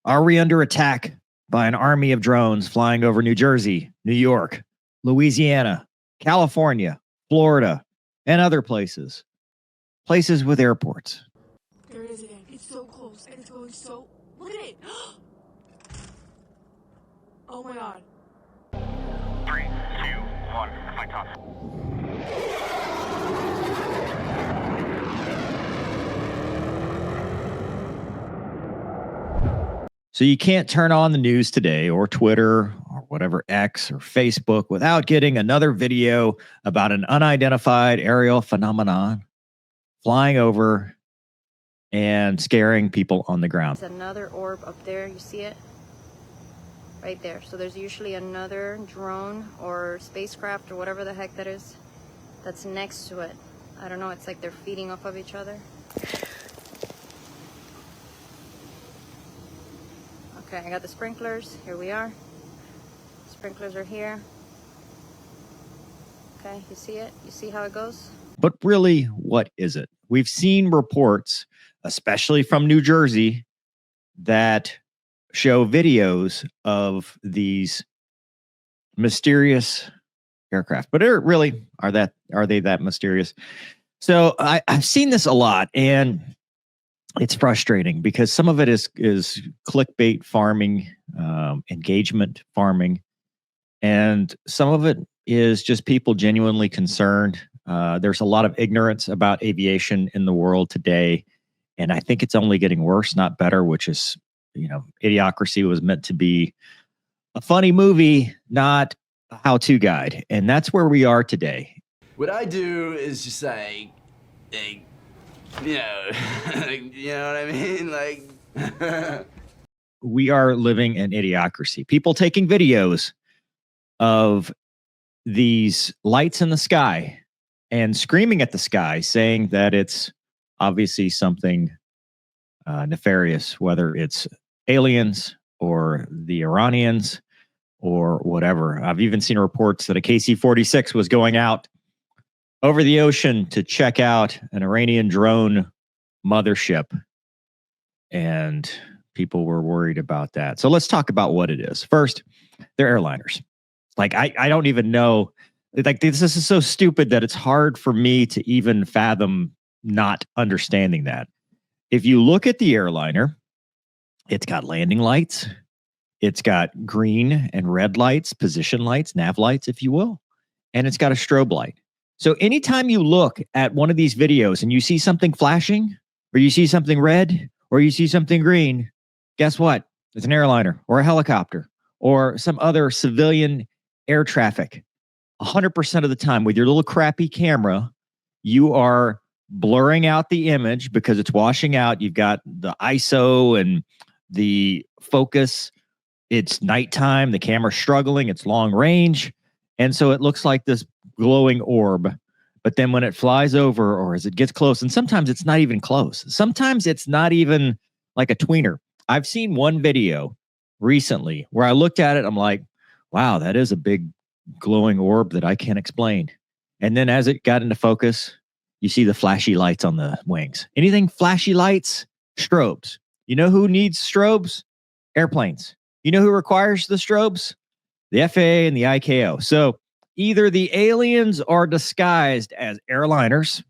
Are we under attack by an army of drones flying over New Jersey, New York, Louisiana, California, Florida, and other places? Places with airports. There it is again. It's so close and it's going so... Look at it! Oh my god. 3, 2, 1, fight off. So you can't turn on the news today or Twitter or whatever X or Facebook without getting another video about an unidentified aerial phenomenon flying over and scaring people on the ground. There's another orb up there. You see it? Right there. So there's usually another drone or spacecraft or whatever the heck that is that's next to it. I don't know. It's like they're feeding off of each other. Okay, I got the sprinklers. Here we are. Sprinklers are here. Okay, you see it? You see how it goes? But really, what is it? We've seen reports, especially from New Jersey, that show videos of these mysterious aircraft. But are they that mysterious? So I've seen this a lot, and it's frustrating because some of it is clickbait farming, engagement farming, and some of it is just people genuinely concerned. There's a lot of ignorance about aviation in the world today, and I think it's only getting worse, not better, which is, Idiocracy was meant to be a funny movie, not a how-to guide, and that's where we are today. What I do is just like you know what I mean? Like, we are living in idiocracy. People taking videos of these lights in the sky and screaming at the sky, saying that it's obviously something nefarious, whether it's aliens or the Iranians or whatever. I've even seen reports that a KC-46 was going out over the ocean to check out an Iranian drone mothership, and people were worried about that. So let's talk about what it is. First, they're airliners. Like, I don't even know. Like, this is so stupid that it's hard for me to even fathom not understanding that. If you look at the airliner, it's got landing lights. It's got green and red lights, position lights, nav lights, if you will. And it's got a strobe light. So anytime you look at one of these videos and you see something flashing, or you see something red, or you see something green, guess what? It's an airliner or a helicopter or some other civilian air traffic. 100% of the time with your little crappy camera, you are blurring out the image because it's washing out. You've got the ISO and the focus. It's nighttime. The camera's struggling. It's long range. And so it looks like this glowing orb. But then when it flies over, or as it gets close, and sometimes it's not even close. Sometimes it's not even like a tweener. I've seen one video recently where I looked at it. I'm like, wow, that is a big glowing orb that I can't explain. And then as it got into focus, you see the flashy lights on the wings. Anything flashy lights? Strobes. You know who needs strobes? Airplanes. You know who requires the strobes? The FAA and the ICAO. So either the aliens are disguised as airliners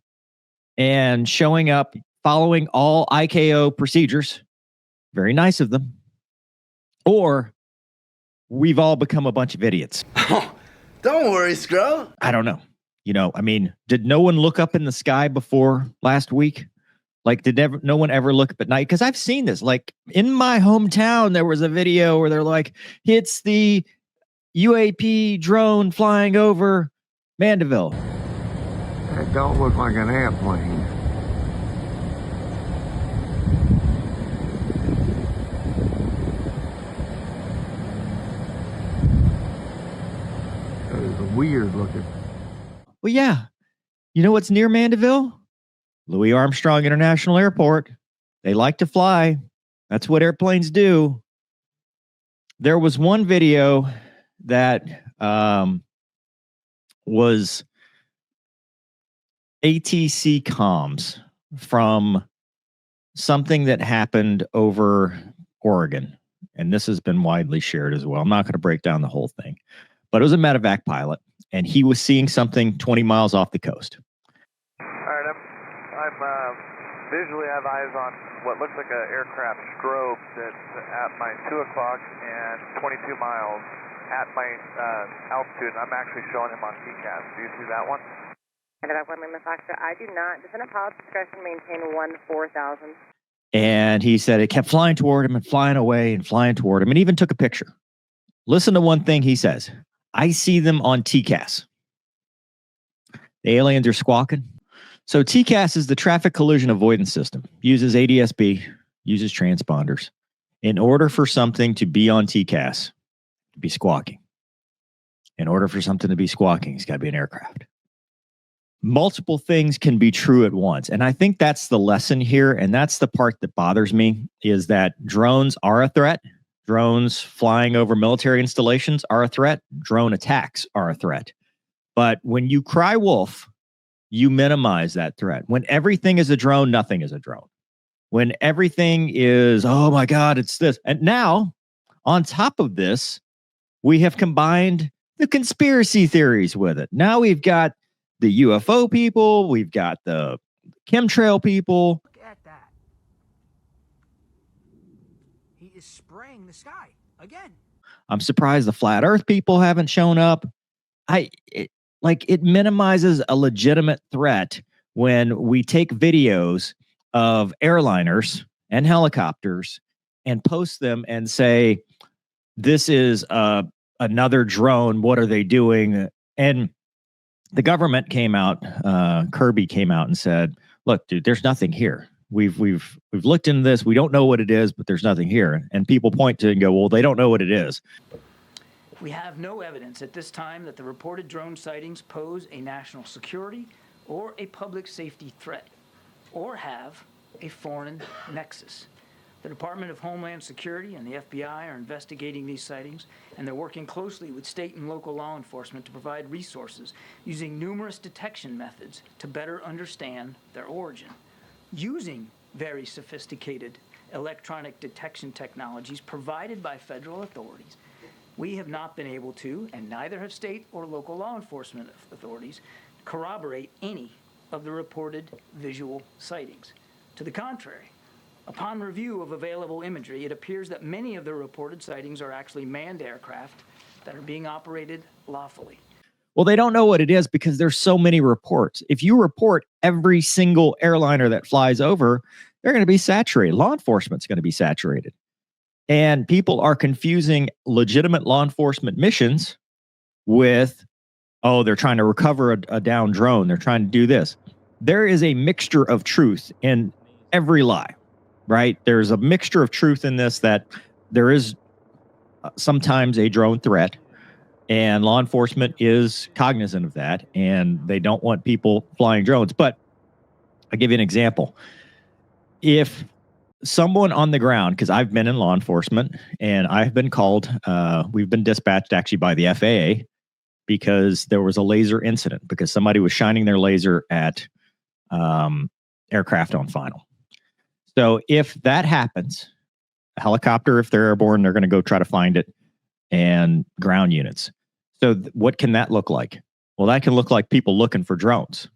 and showing up following all ICAO procedures, very nice of them, or we've all become a bunch of idiots. don't worry, Scro. I don't know. I mean, did no one look up in the sky before last week? Like, did no one ever look up at night? Because I've seen this. Like, in my hometown, there was a video where they're like, it's the UAP drone flying over Mandeville. That don't look like an airplane. That is weird looking. Well, yeah. You know what's near Mandeville? Louis Armstrong International Airport. They like to fly. That's what airplanes do. There was one video that was ATC comms from something that happened over Oregon. and this has been widely shared as well. I'm not going to break down the whole thing, but it was a medevac pilot, and he was seeing something 20 miles off the coast. All right, I'm visually have eyes on what looks like an aircraft strobe that's at my 2 o'clock and 22 miles at my altitude. I'm actually showing him on TCAS. Do you see that one? And about 1 Lima Foxtrot, I do not. Descendant pilot's discretion maintain 1-4000. And he said it kept flying toward him and flying away and flying toward him, and even took a picture. Listen to one thing he says. I see them on TCAS. The aliens are squawking. So TCAS is the traffic collision avoidance system. Uses ADS-B, uses transponders. In order for something to be on TCAS, to be squawking. In order for something to be squawking, it's got to be an aircraft. Multiple things can be true at once. And I think that's the lesson here. And that's the part that bothers me, is that drones are a threat. Drones flying over military installations are a threat. Drone attacks are a threat. But when you cry wolf, you minimize that threat. When everything is a drone, nothing is a drone. When everything is, oh my God, it's this. And now, on top of this, we have combined the conspiracy theories with it. Now we've got the UFO people, we've got the chemtrail people. Look at that. He is spraying the sky again. I'm surprised the flat earth people haven't shown up. It minimizes a legitimate threat when we take videos of airliners and helicopters and post them and say, this is another drone. What are they doing? And the government came out, Kirby came out and said, look, dude, there's nothing here. We've looked into this. We don't know what it is, but there's nothing here. And people point to it and go, well, they don't know what it is. We have no evidence at this time that the reported drone sightings pose a national security or a public safety threat, or have a foreign nexus. The Department of Homeland Security and the FBI are investigating these sightings, and they're working closely with state and local law enforcement to provide resources using numerous detection methods to better understand their origin. Using very sophisticated electronic detection technologies provided by federal authorities, we have not been able to, and neither have state or local law enforcement authorities, corroborate any of the reported visual sightings. To the contrary, upon review of available imagery, it appears that many of the reported sightings are actually manned aircraft that are being operated lawfully. Well, they don't know what it is because there's so many reports. If you report every single airliner that flies over, they're going to be saturated. Law enforcement's going to be saturated. And people are confusing legitimate law enforcement missions with, oh, they're trying to recover a downed drone. They're trying to do this. There is a mixture of truth in every lie, right? There's a mixture of truth in this, that there is sometimes a drone threat, and law enforcement is cognizant of that, and they don't want people flying drones. But I'll give you an example. If someone on the ground, because I've been in law enforcement and I've been called, we've been dispatched actually by the FAA because there was a laser incident, because somebody was shining their laser at aircraft on final. So if that happens, a helicopter, if they're airborne, they're going to go try to find it, and ground units. So what can that look like? Well, that can look like people looking for drones.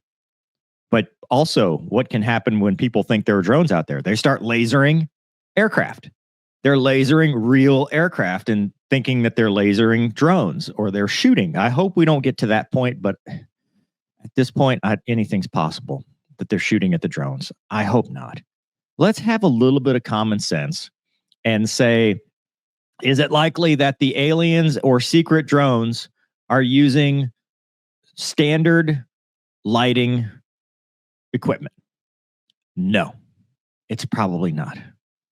But also, what can happen when people think there are drones out there? They start lasering aircraft. They're lasering real aircraft and thinking that they're lasering drones, or they're shooting. I hope we don't get to that point, but at this point, anything's possible that they're shooting at the drones. I hope not. Let's have a little bit of common sense and say, is it likely that the aliens or secret drones are using standard lighting equipment? No, it's probably not.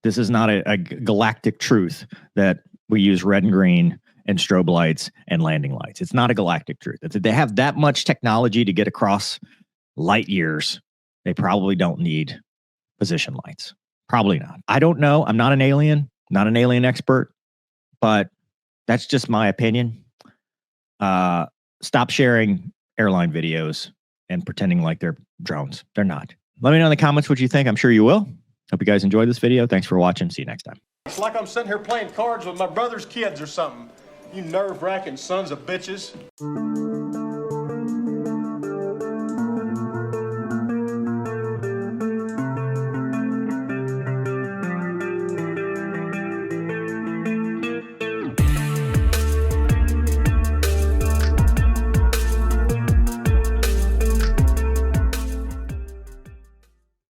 This is not a galactic truth that we use red and green and strobe lights and landing lights. It's not a galactic truth. They have that much technology to get across light years. They probably don't need position lights. Probably not. I don't know. I'm not an alien, not an alien expert, but that's just my opinion. Stop sharing airline videos and pretending like they're drones. They're not. Let me know in the comments what you think. I'm sure you will. Hope you guys enjoyed this video. Thanks for watching. See you next time. It's like I'm sitting here playing cards with my brother's kids or something. You nerve-wracking sons of bitches.